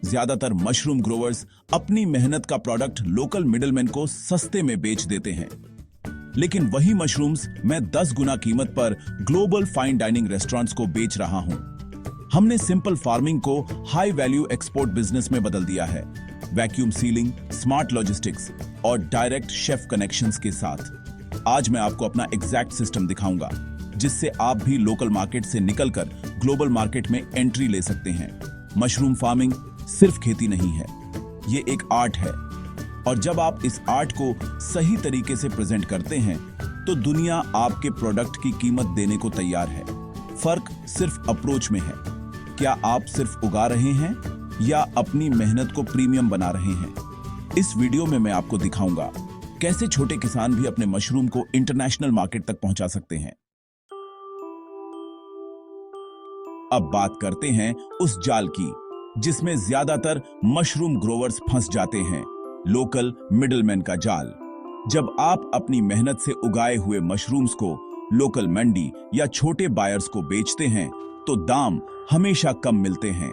ज्यादातर mushroom growers अपनी मेहनत का प्रोडक्ट लोकल मिडलमैन को सस्ते में बेच देते हैं, लेकिन वही मशरूम्स मैं 10 गुना कीमत पर ग्लोबल फाइन डाइनिंग रेस्टोरेंट्स को बेच रहा हूं। हमने सिंपल फार्मिंग को हाई वैल्यू एक्सपोर्ट बिजनेस में बदल दिया है, वैक्यूम सीलिंग, स्मार्ट लॉजिस्टिक्स और डायरेक्ट शेफ कनेक्शंस के साथ। आज मैं आपको अपना एग्जैक्ट सिस्टम दिखाऊंगा, जिससे आप भी लोकल मार्केट से निकलकर ग्लोबल मार्केट में एंट्री ले सकते हैं। मशरूम फार्मिंग सिर्फ खेती नहीं है, ये एक आर्ट है, और जब आप इस आर्ट को सही तरीके से प्रेजेंट करते हैं तो दुनिया आपके प्रोडक्ट की कीमत देने को तैयार है। फर्क सिर्फ अप्रोच में है। क्या आप सिर्फ उगा रहे हैं या अपनी मेहनत को प्रीमियम बना रहे हैं? इस वीडियो में मैं आपको दिखाऊंगा कैसे छोटे किसान भी अपने मशरूम को इंटरनेशनल मार्केट तक पहुंचा सकते हैं। अब बात करते हैं उस जाल की जिसमें ज्यादातर मशरूम ग्रोवर्स फंस जाते हैं, लोकल मिडलमैन का जाल। जब आप अपनी मेहनत से उगाए हुए मशरूम्स को लोकल मंडी या छोटे बायर्स को बेचते हैं तो दाम हमेशा कम मिलते हैं।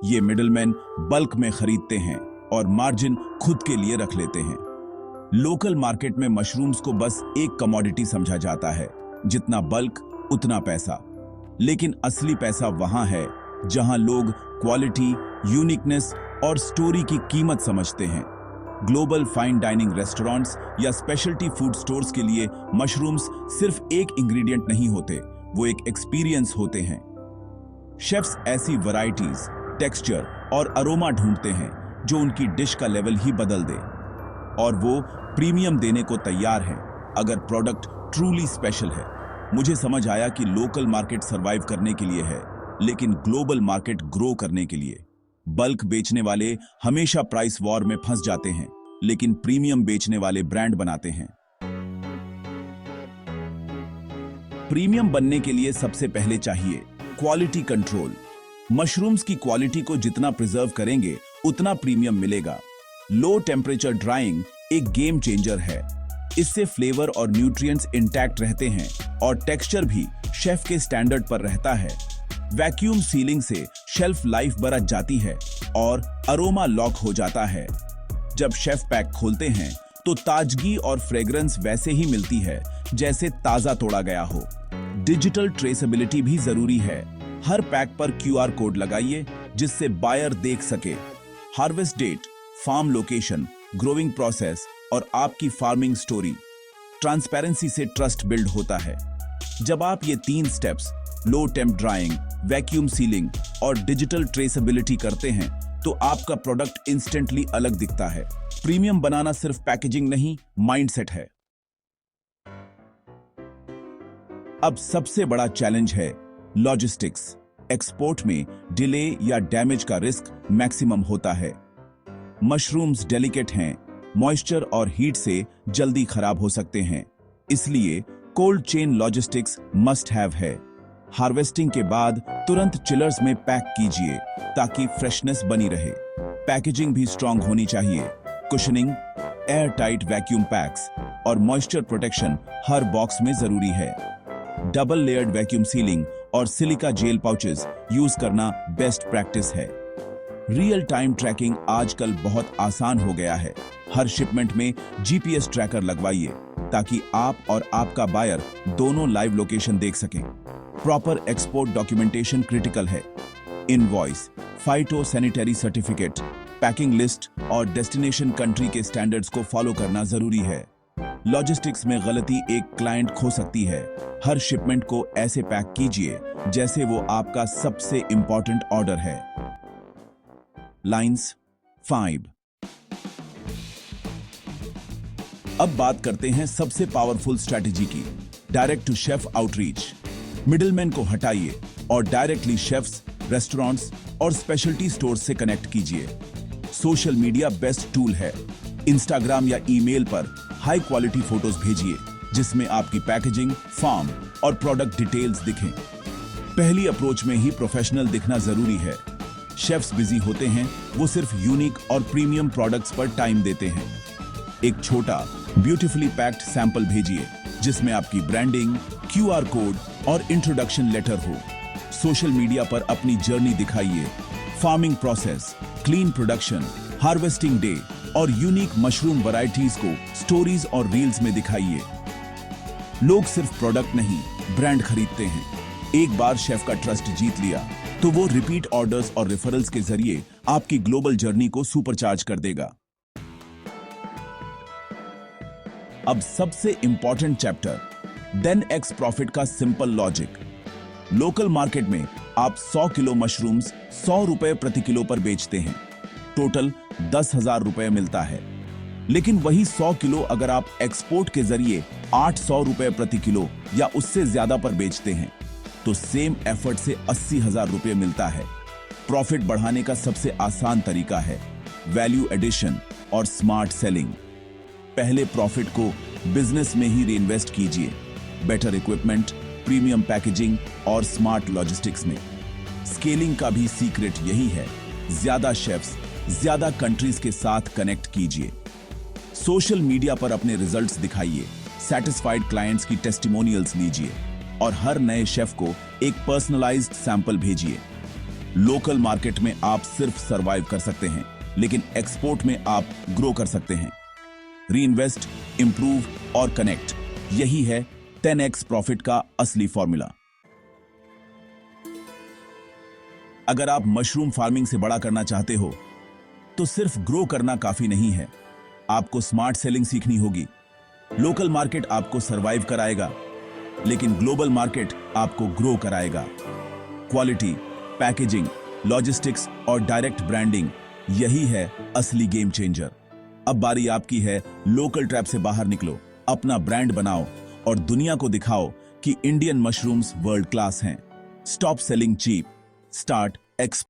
ये मिडलमैन बल्क में खरीदते हैं और मार्जिन खुद के लिए रख लेते हैं। लोकल मार्केट में मशरूम्स को बस एक कमोडिटी समझा जाता है, जितना बल्क उतना पैसा। लेकिन असली पैसा वहां है जहां लोग क्वालिटी, यूनिकनेस और स्टोरी की कीमत समझते हैं। ग्लोबल फाइन डाइनिंग रेस्टोरेंट्स या स्पेशलिटी फूड स्टोर्स के लिए मशरूम्स सिर्फ एक इंग्रेडिएंट नहीं होते, वो एक एक्सपीरियंस होते हैं। शेफ्स ऐसी वैरायटीज, टेक्सचर और अरोमा ढूंढते हैं जो उनकी डिश का लेवल ही बदल दे, और वो प्रीमियम देने को तैयार हैं अगर प्रोडक्ट ट्रूली स्पेशल है। मुझे समझ आया कि लोकल मार्केट सरवाइव करने के लिए है, लेकिन ग्लोबल मार्केट ग्रो करने के लिए। बल्क बेचने वाले हमेशा प्राइस वॉर में फंस जाते हैं, लेकिन प्रीमियम बेचने वाले ब्रांड बनाते हैं। प्रीमियम बनने के लिए सबसे पहले चाहिए क्वालिटी कंट्रोल। मशरूम्स की क्वालिटी को जितना प्रिजर्व करेंगे उतना प्रीमियम मिलेगा। लो टेम्परेचर ड्राइंग एक गेम चेंजर है। इससे फ्लेवर और न्यूट्रिएंट्स इंटैक्ट रहते हैं और टेक्सचर भी शेफ के स्टैंडर्ड पर रहता है। वैक्यूम सीलिंग से शेल्फ लाइफ बढ़ जाती है और अरोमा लॉक हो जाता है। जब शेफ पैक खोलते हैं तो ताजगी और फ्रेग्रेंस वैसे ही मिलती है जैसे ताजा तोड़ा गया हो। डिजिटल ट्रेसेबिलिटी भी जरूरी है। हर पैक पर QR कोड लगाइए जिससे बायर देख सके harvest date, farm location, growing process और आपकी फार्मिंग स्टोरी। ट्रांसपेरेंसी से ट्रस्ट बिल्ड होता है। जब आप ये 3 steps low temp drying, vacuum sealing और डिजिटल ट्रेसेबिलिटी करते हैं तो आपका प्रोडक्ट इंस्टेंटली अलग दिखता है। प्रीमियम बनाना सिर्फ पैकेजिंग नहीं, माइंडसेट है। अब सबसे बड़ा चैलेंज है लॉजिस्टिक्स। एक्सपोर्ट में डिले या डैमेज का रिस्क मैक्सिमम होता है। मशरूम्स डेलिकेट हैं, मॉइस्चर और हीट से जल्दी खराब हो सकते हैं, इसलिए cold chain logistics must have है। हार्वेस्टिंग के बाद तुरंत चिलर्स में पैक कीजिए ताकि फ्रेशनेस बनी रहे। पैकेजिंग भी स्ट्रांग होनी चाहिए। Cushioning, air tight vacuum PACS और मॉइस्चर प्रोटेक्शन हर बॉक्स में जरूरी है। डबल लेयर्ड वैक्यूम सीलिंग और सिलिका जेल पाउचेस यूज करना बेस्ट प्रैक्टिस है। रियल टाइम ट्रैकिंग आजकल बहुत आसान हो गया है। हर शिपमेंट में GPS ट्रैकर लगवाइए ताकि आप और आपका बायर दोनों लाइव लोकेशन देख सकें। प्रॉपर एक्सपोर्ट डॉक्यूमेंटेशन क्रिटिकल है। Invoice, phyto sanitary certificate, packing list और डेस्टिनेशन कंट्री के स्टैंडर्ड्स को फॉलो करना जरूरी है। लॉजिस्टिक्स में गलती एक क्लाइंट खो सकती है। हर शिपमेंट को ऐसे पैक कीजिए जैसे वो आपका सबसे इंपॉर्टेंट ऑर्डर है। लाइंस 5। अब बात करते हैं सबसे पावरफुल स्ट्रैटेजी की, direct to chef outreach. Middleman को हटाइए और डायरेक्टली शेफ्स, रेस्टोरेंट्स और स्पेशलिटी स्टोर्स से कनेक्ट कीजिए। सोशल मीडिया बेस्ट टूल है। इंस्टाग्राम या ईमेल पर हाई क्वालिटी फोटोज भेजिए जिसमें आपकी पैकेजिंग, फार्म और प्रोडक्ट डिटेल्स दिखें। पहली अप्रोच में ही प्रोफेशनल दिखना जरूरी है। शेफ्स बिजी होते हैं, वो सिर्फ यूनिक और प्रीमियम प्रोडक्ट्स पर टाइम देते हैं। एक छोटा ब्यूटीफुली पैक्ड सैंपल भेजिए जिसमें आपकी ब्रांडिंग, QR कोड और इंट्रोडक्शन लेटर हो। सोशल मीडिया पर अपनी जर्नी दिखाइए, farming process, clean production, harvesting day और यूनिक मशरूम वैरायटीज को स्टोरीज और रील्स में दिखाइए। लोग सिर्फ प्रोडक्ट नहीं, ब्रांड खरीदते हैं। एक बार शेफ का ट्रस्ट जीत लिया तो वो रिपीट ऑर्डर्स और रेफरल्स के जरिए आपकी ग्लोबल जर्नी को सुपरचार्ज कर देगा। अब सबसे इंपॉर्टेंट चैप्टर, 10x प्रॉफिट का सिंपल लॉजिक। लोकल मार्केट में आप 100 किलो मशरूम्स 100 रुपए प्रति किलो पर बेचते हैं, टोटल 10,000 रुपए मिलता है। लेकिन वही 100 किलो अगर आप एक्सपोर्ट के जरिए 800 रुपए प्रति किलो या उससे ज्यादा पर बेचते हैं तो सेम एफर्ट से 80,000 रुपए मिलता है। प्रॉफिट बढ़ाने का सबसे आसान तरीका है वैल्यू एडिशन और स्मार्ट सेलिंग। पहले प्रॉफिट को बिजनेस में ही रीइन्वेस्ट कीजिए, बेटर इक्विपमेंट, प्रीमियम पैकेजिंग और स्मार्ट लॉजिस्टिक्स में। स्केलिंग का भी सीक्रेट यही है, ज्यादा शेफ्स, ज्यादा कंट्रीज के साथ कनेक्ट कीजिए। सोशल मीडिया पर अपने रिजल्ट्स दिखाइए, सैटिस्फाइड क्लाइंट्स की टेस्टिमोनियल्स लीजिए और हर नए शेफ को एक पर्सनलाइज्ड सैंपल भेजिए। लोकल मार्केट में आप सिर्फ सरवाइव कर सकते हैं, लेकिन एक्सपोर्ट में आप ग्रो कर सकते हैं। रीइन्वेस्ट, इंप्रूव और कनेक्ट, यही है 10x प्रॉफिट का असली फॉर्मूला। अगर आप मशरूम फार्मिंग से बड़ा करना चाहते हो तो सिर्फ ग्रो करना काफी नहीं है, आपको स्मार्ट सेलिंग सीखनी होगी। लोकल मार्केट आपको सरवाइव कराएगा, लेकिन ग्लोबल मार्केट आपको ग्रो कराएगा। क्वालिटी, पैकेजिंग, लॉजिस्टिक्स और डायरेक्ट ब्रांडिंग, यही है असली गेम चेंजर। अब बारी आपकी है, लोकल ट्रैप से बाहर निकलो, अपना ब्रांड बनाओ और दुनिया को दिखाओ कि इंडियन मशरूम्स वर्ल्ड क्लास हैं। Stop selling cheap, start export.